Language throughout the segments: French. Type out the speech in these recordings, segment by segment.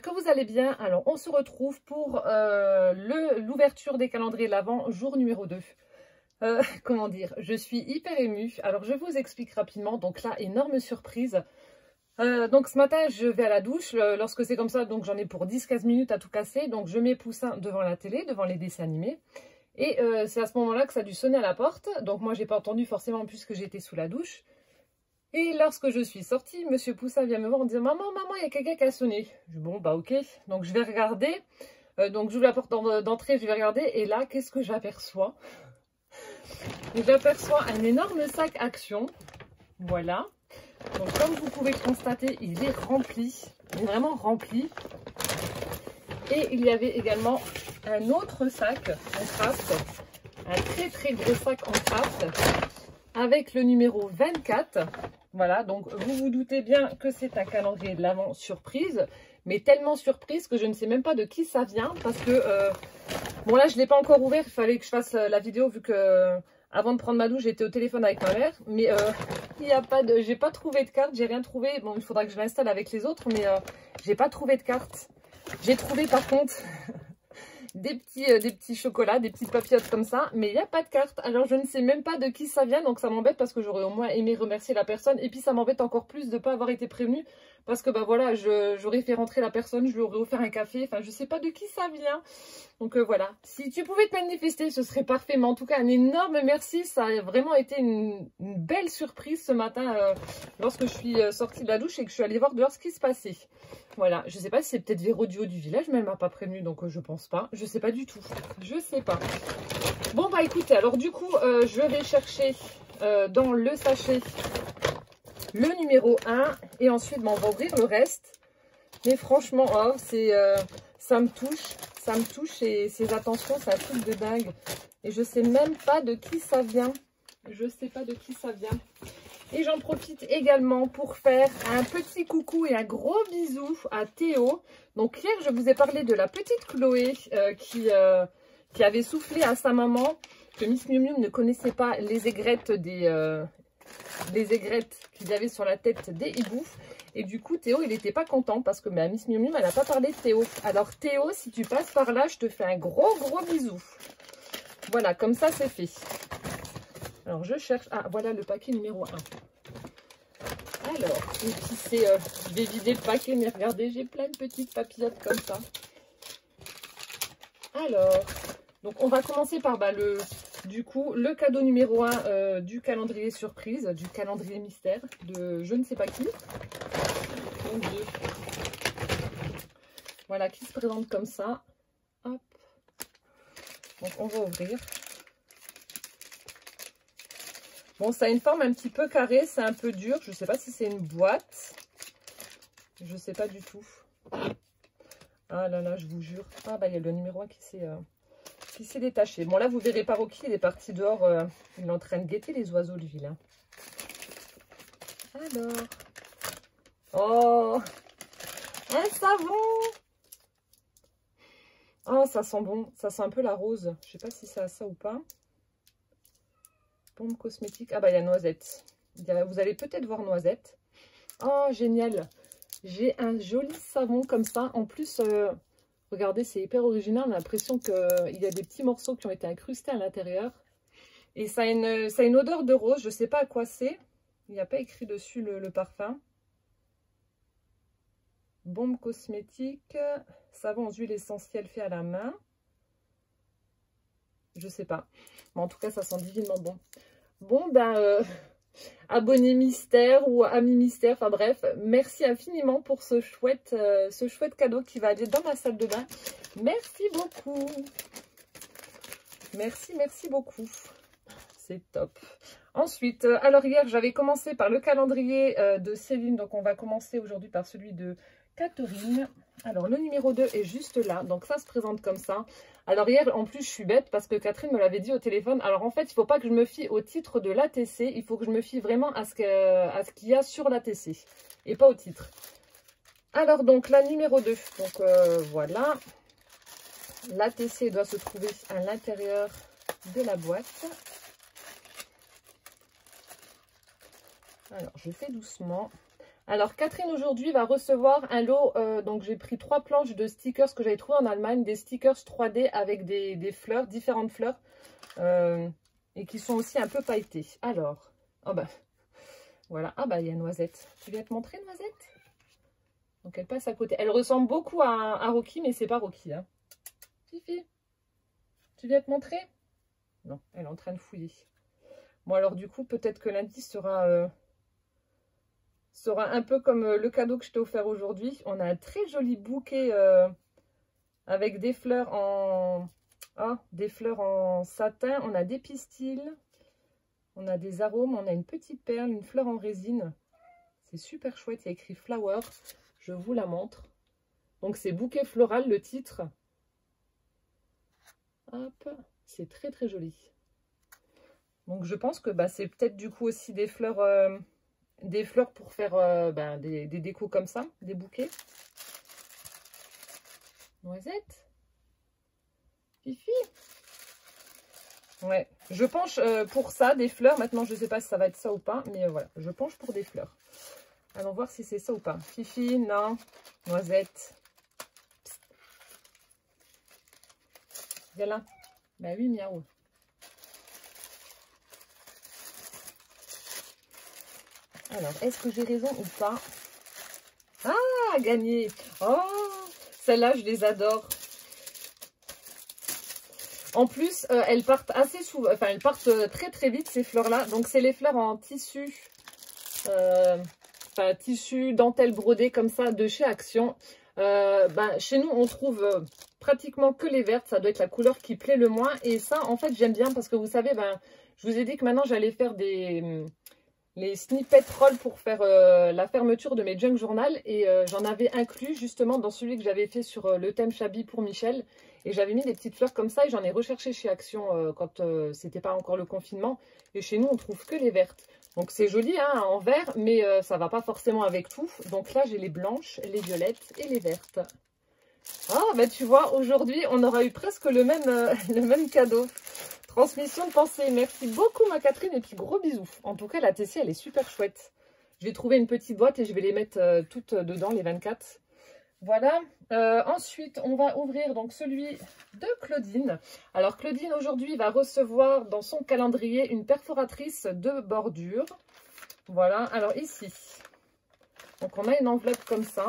j'espère que vous allez bien. Alors, on se retrouve pour l'ouverture des calendriers de l'Avent, jour numéro 2. Comment dire, je suis hyper émue. Alors, je vous explique rapidement. Donc là, énorme surprise. Donc ce matin, je vais à la douche. Lorsque c'est comme ça, donc j'en ai pour 10-15 minutes à tout casser. Donc, je mets Poussin devant la télé, devant les dessins animés. Et c'est à ce moment-là que ça a dû sonner à la porte. Donc, moi, j'ai pas entendu forcément puisque j'étais sous la douche. Et lorsque je suis sortie, Monsieur Poussin vient me voir en disant « Maman, il y a quelqu'un qui a sonné. » Je dis « Bon, bah ok. » Donc, je vais regarder. Donc, j'ouvre la porte d'entrée, je vais regarder. Et là, qu'est-ce que j'aperçois? J'aperçois un énorme sac Action. Voilà. Donc, comme vous pouvez le constater, il est rempli. Il est vraiment rempli. Et il y avait également un autre sac en craft. Un très gros sac en craft. Avec le numéro 24. Voilà, donc vous vous doutez bien que c'est un calendrier de l'Avent surprise, mais tellement surprise que je ne sais même pas de qui ça vient, parce que, bon là je ne l'ai pas encore ouvert, il fallait que je fasse la vidéo vu que avant de prendre ma douche j'étais au téléphone avec ma mère, mais il n'y a pas de, j'ai pas trouvé de carte, j'ai rien trouvé, bon il faudra que je l'installe avec les autres, mais j'ai pas trouvé de carte. J'ai trouvé par contre des petits chocolats, des petites papillotes comme ça, mais il n'y a pas de carte. Alors je ne sais même pas de qui ça vient, donc ça m'embête parce que j'aurais au moins aimé remercier la personne. Et puis ça m'embête encore plus de ne pas avoir été prévenue parce que bah voilà, j'aurais fait rentrer la personne, je lui aurais offert un café, enfin je sais pas de qui ça vient. Donc voilà, si tu pouvais te manifester, ce serait parfait. Mais en tout cas, un énorme merci, ça a vraiment été une belle surprise ce matin lorsque je suis sortie de la douche et que je suis allée voir dehors ce qui se passait. Voilà, je sais pas si c'est peut-être Véro du haut du village, mais elle m'a pas prévenue, donc je pense pas. Je sais pas du tout, je sais pas. Bon bah écoutez, alors du coup, je vais chercher dans le sachet le numéro 1 et ensuite bah, on va ouvrir le reste. Mais franchement, oh, ça me touche et ces attentions, c'est un truc de dingue. Et je sais même pas de qui ça vient. Je sais pas de qui ça vient. Et j'en profite également pour faire un petit coucou et un gros bisou à Théo. Donc hier, je vous ai parlé de la petite Chloé qui avait soufflé à sa maman que Miss Miu Miu ne connaissait pas les aigrettes qu'il y avait sur la tête des hiboux. Et du coup, Théo, il n'était pas content parce que bah, Miss Miu Miu, elle n'a pas parlé de Théo. Alors Théo, si tu passes par là, je te fais un gros bisou. Voilà, comme ça, c'est fait. Alors, je cherche... Ah, voilà le paquet numéro 1. Alors, et puis c'est... je vais vider le paquet, mais regardez, j'ai plein de petites papillotes comme ça. Alors, donc on va commencer par bah, le cadeau numéro 1 du calendrier surprise, du calendrier mystère de je ne sais pas qui. Mon Dieu. Voilà, qui se présente comme ça. Hop. Donc on va ouvrir. Bon, ça a une forme un petit peu carrée, c'est un peu dur. Je ne sais pas si c'est une boîte. Je ne sais pas du tout. Ah là là, je vous jure. Ah bah il y a le numéro 1 qui s'est détaché. Bon là, vous verrez pas Rocky, il est parti dehors. Il est en train de guetter les oiseaux, le vilain. Alors. Oh, un savon. Oh, ça sent bon. Ça sent un peu la rose. Je sais pas si ça a ça ou pas. Pompe cosmétique. Ah bah il y a noisette. Vous allez peut-être voir noisette. Oh génial. J'ai un joli savon comme ça. En plus, regardez, c'est hyper original. On a l'impression qu'il y a des petits morceaux qui ont été incrustés à l'intérieur. Et ça a une odeur de rose. Je ne sais pas à quoi c'est. Il n'y a pas écrit dessus le parfum. Bombe cosmétique. Savon aux huiles essentielles fait à la main. Je sais pas. Mais en tout cas, ça sent divinement bon. Bon, ben, abonné mystère ou ami mystère, enfin bref, merci infiniment pour ce chouette cadeau qui va aller dans ma salle de bain. Merci beaucoup. Merci beaucoup. C'est top. Ensuite, alors hier, j'avais commencé par le calendrier de Céline. Donc, on va commencer aujourd'hui par celui de Catherine. Alors, le numéro 2 est juste là. Donc, ça se présente comme ça. Alors, hier, en plus, je suis bête parce que Catherine me l'avait dit au téléphone. Alors, en fait, il ne faut pas que je me fie au titre de l'ATC. Il faut que je me fie vraiment à ce qu'il y a sur l'ATC et pas au titre. Alors, donc, la numéro 2. Donc, voilà. L'ATC doit se trouver à l'intérieur de la boîte. Alors, je fais doucement. Alors, Catherine aujourd'hui va recevoir un lot. Donc, j'ai pris 3 planches de stickers que j'avais trouvé en Allemagne. Des stickers 3D avec des fleurs, différentes fleurs. Et qui sont aussi un peu pailletées. Alors, oh bah, voilà. Ah bah, il y a Noisette. Tu viens te montrer, Noisette? Donc, elle passe à côté. Elle ressemble beaucoup à Rocky, mais c'est pas Rocky. Hein. Fifi, tu viens te montrer? Non, elle est en train de fouiller. Bon, alors du coup, peut-être que l'indice sera un peu comme le cadeau que je t'ai offert aujourd'hui. On a un très joli bouquet avec des fleurs en satin. On a des pistils, on a des arômes, on a une petite perle, une fleur en résine. C'est super chouette, il y a écrit Flower. Je vous la montre. Donc c'est bouquet floral le titre. Hop, c'est très très joli. Donc je pense que c'est peut-être du coup aussi des fleurs pour faire des décos comme ça, des bouquets. Noisette, Fifi. Ouais, je penche pour ça, des fleurs. Maintenant, je ne sais pas si ça va être ça ou pas, mais voilà, je penche pour des fleurs. Allons voir si c'est ça ou pas. Fifi, non. Noisette. Psst. Viens là. Bah oui, miaou. Alors, est-ce que j'ai raison ou pas? Ah, gagné. Oh, celles-là, je les adore. En plus, elles partent assez souvent, enfin, elles partent très très vite, ces fleurs-là. Donc, c'est les fleurs en tissu, tissu dentelle brodée comme ça de chez Action. Chez nous, on trouve pratiquement que les vertes. Ça doit être la couleur qui plaît le moins. Et ça, en fait, j'aime bien parce que vous savez, je vous ai dit que maintenant, j'allais faire les snippet rolls pour faire la fermeture de mes junk journal. Et j'en avais inclus justement dans celui que j'avais fait sur le thème Chabi pour Michel. Et j'avais mis des petites fleurs comme ça et j'en ai recherché chez Action quand c'était pas encore le confinement. Et chez nous, on trouve que les vertes. Donc c'est joli hein, en vert, mais ça va pas forcément avec tout. Donc là, j'ai les blanches, les violettes et les vertes. Ah, bah tu vois, aujourd'hui, on aura eu presque le même cadeau. Transmission de pensée. Merci beaucoup, ma Catherine. Et puis, gros bisous. En tout cas, la Tessie, elle est super chouette. Je vais trouver une petite boîte et je vais les mettre toutes dedans, les 24. Voilà. Ensuite, on va ouvrir donc celui de Claudine. Alors, Claudine, aujourd'hui, va recevoir dans son calendrier une perforatrice de bordure. Voilà. Alors, ici. Donc, on a une enveloppe comme ça.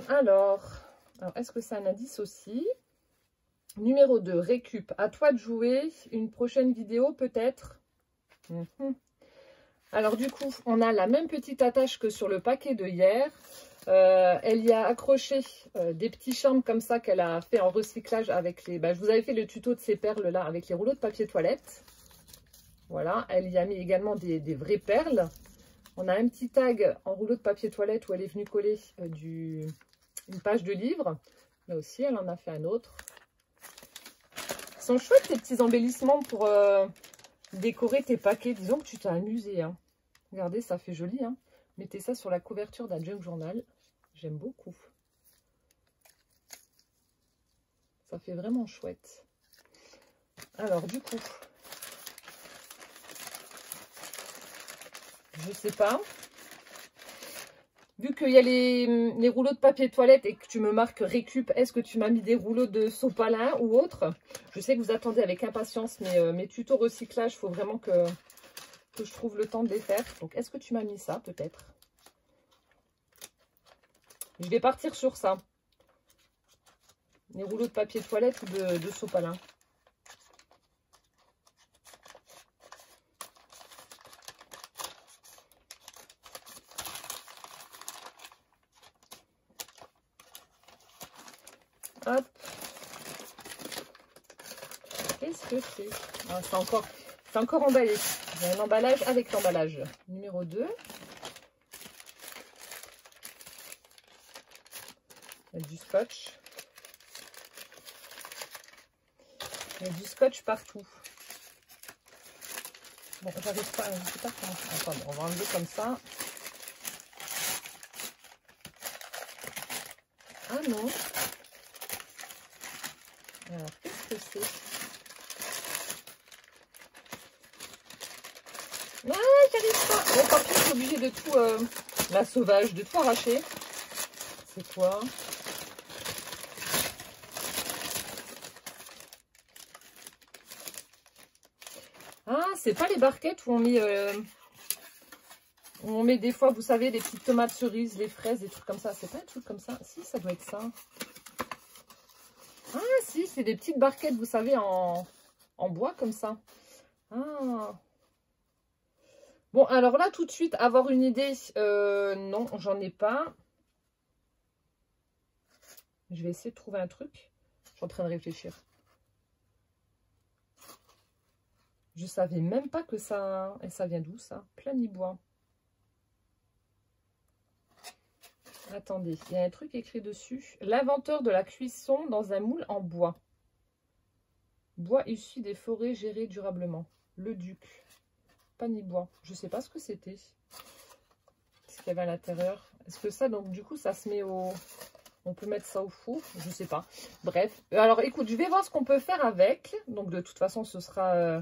Alors est-ce que c'est un indice aussi? Numéro 2, récup. À toi de jouer. Une prochaine vidéo, peut-être. Alors, du coup, on a la même petite attache que sur le paquet de hier. Elle y a accroché des petits charmes comme ça qu'elle a fait en recyclage avec les... je vous avais fait le tuto de ces perles-là avec les rouleaux de papier toilette. Voilà. Elle y a mis également des vraies perles. On a un petit tag en rouleau de papier toilette où elle est venue coller une page de livre. Là aussi, elle en a fait un autre. Ils sont chouettes, ces petits embellissements pour décorer tes paquets. Disons que tu t'es amusé. Hein. Regardez, ça fait joli. Hein. Mettez ça sur la couverture d'un junk journal. J'aime beaucoup. Ça fait vraiment chouette. Alors, du coup... Je sais pas. Vu qu'il y a les rouleaux de papier toilette et que tu me marques récup, est-ce que tu m'as mis des rouleaux de sopalin ou autre? Je sais que vous attendez avec impatience mes tutos recyclage. Il faut vraiment que je trouve le temps de les faire. Donc, est-ce que tu m'as mis ça peut-être? Je vais partir sur ça. Les rouleaux de papier toilette ou de sopalin. Hop. Qu'est-ce que c'est? Ah, c'est encore emballé. J'ai un emballage avec l'emballage. Numéro 2. Il y a du scotch. Il y a du scotch partout. Bon, j'arrive pas, je sais pas comment. Attends, on va enlever comme ça. Ah non. Alors, qu'est-ce que c'est? Ah, j'arrive pas. Bon, tant pis, obligé de tout... la sauvage, de tout arracher. C'est quoi? Ah, c'est pas les barquettes où on met des fois, vous savez, des petites tomates cerises, les fraises, des trucs comme ça. C'est pas un truc comme ça? Si, ça doit être ça. Ah, si, c'est des petites barquettes, vous savez, en bois comme ça. Ah. Bon, alors là, tout de suite, avoir une idée, non, j'en ai pas. Je vais essayer de trouver un truc. Je suis en train de réfléchir. Je savais même pas que ça... Et ça vient d'où, ça? Planibois. Attendez, il y a un truc écrit dessus. L'inventeur de la cuisson dans un moule en bois. Bois issu des forêts gérées durablement. Le Duc. Panibois. Je sais pas ce que c'était. Ce qu'il y avait à l'intérieur. Est-ce que ça, donc du coup, ça se met au... On peut mettre ça au four, je sais pas. Bref. Alors, écoute, je vais voir ce qu'on peut faire avec. Donc, de toute façon, ce sera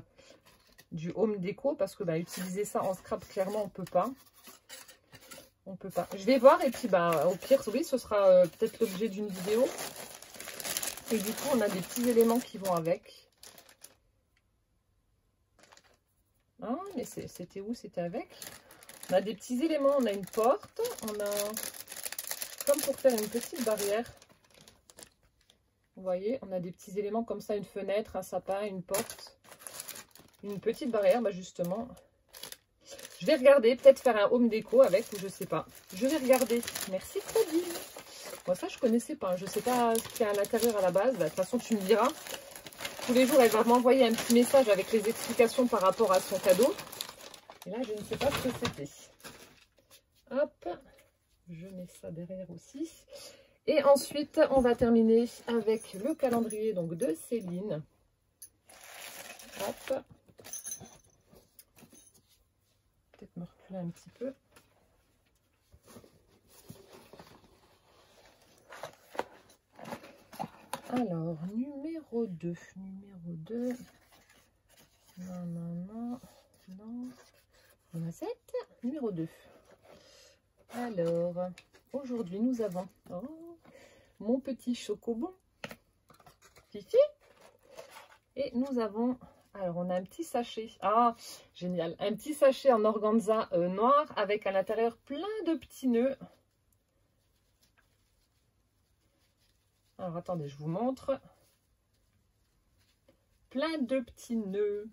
du home déco. Parce que, bah, utiliser ça en scrap, clairement, on peut pas. On peut pas. Je vais voir. Et puis, bah, au pire, oui, ce sera peut-être l'objet d'une vidéo. Et du coup, on a des petits éléments qui vont avec. Ah, mais c'était où? C'était avec. On a des petits éléments. On a une porte. On a... Comme pour faire une petite barrière. Vous voyez, on a des petits éléments comme ça, une fenêtre, un sapin, une porte, une petite barrière, bah justement. Je vais regarder, peut-être faire un home déco avec, ou je sais pas. Je vais regarder. Merci Claudine. Moi ça je connaissais pas, je sais pas ce qu'il y a à l'intérieur à la base. Bah, de toute façon tu me diras. Tous les jours elle va m'envoyer un petit message avec les explications par rapport à son cadeau. Et là je ne sais pas ce que c'était. Hop. Je mets ça derrière aussi. Et ensuite, on va terminer avec le calendrier donc de Céline. Hop. Peut-être me reculer un petit peu. Alors, numéro 2. Numéro 2. Non, non, non. Non. Noisette. Numéro 2. Alors, aujourd'hui, nous avons mon petit chocobon, Fifi. Et nous avons, alors on a un petit sachet, ah génial, un petit sachet en organza noir avec à l'intérieur plein de petits nœuds. Alors attendez, je vous montre. Plein de petits nœuds.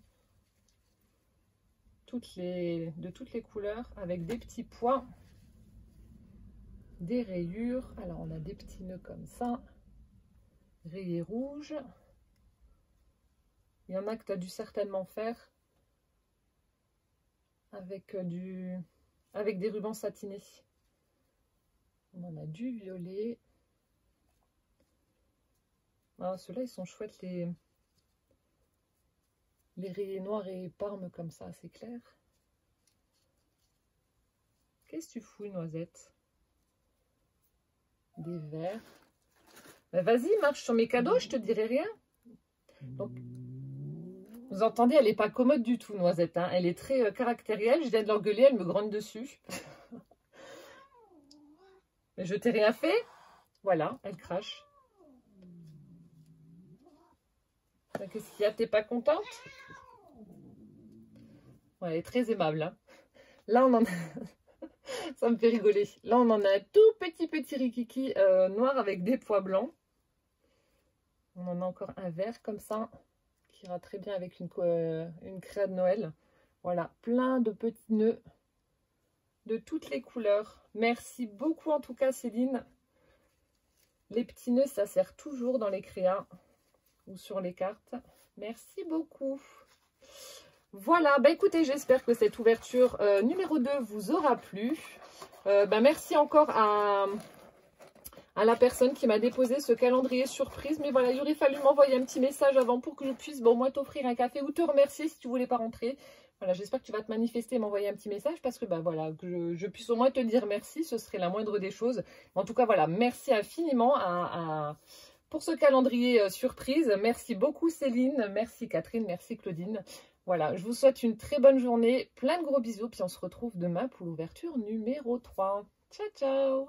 De toutes les couleurs avec des petits pois. Des rayures, alors on a des petits nœuds comme ça, rayés rouges. Il y en a que tu as dû certainement faire avec des rubans satinés. On en a du violet. Ah, ceux-là ils sont chouettes, les rayés noirs et parme comme ça, c'est clair. Qu'est-ce que tu fous, Noisette? Des verres. Ben vas-y, marche sur mes cadeaux, je te dirai rien. Donc, vous entendez, elle n'est pas commode du tout, Noisette. Hein. Elle est très caractérielle. Je viens de l'engueuler, elle me grogne dessus. Mais je t'ai rien fait. Voilà, elle crache. Ben, qu'est-ce qu'il y a? T'es pas contente? Ouais, elle est très aimable. Hein. Là, on en a... Ça me fait rigoler. Là, on en a un tout petit rikiki noir avec des pois blancs. On en a encore un vert comme ça, qui ira très bien avec une créa de Noël. Voilà, plein de petits nœuds de toutes les couleurs. Merci beaucoup en tout cas, Céline. Les petits nœuds, ça sert toujours dans les créas ou sur les cartes. Merci beaucoup. Voilà, bah écoutez, j'espère que cette ouverture numéro 2 vous aura plu. Merci encore à la personne qui m'a déposé ce calendrier surprise. Mais voilà, il aurait fallu m'envoyer un petit message avant pour que je puisse, bon, moi, t'offrir un café ou te remercier si tu voulais pas rentrer. Voilà, j'espère que tu vas te manifester et m'envoyer un petit message parce que, bah voilà, que je puisse au moins te dire merci, ce serait la moindre des choses. En tout cas, voilà, merci infiniment pour ce calendrier surprise. Merci beaucoup, Céline. Merci, Catherine. Merci, Claudine. Voilà, je vous souhaite une très bonne journée, plein de gros bisous, puis on se retrouve demain pour l'ouverture numéro 3. Ciao, ciao!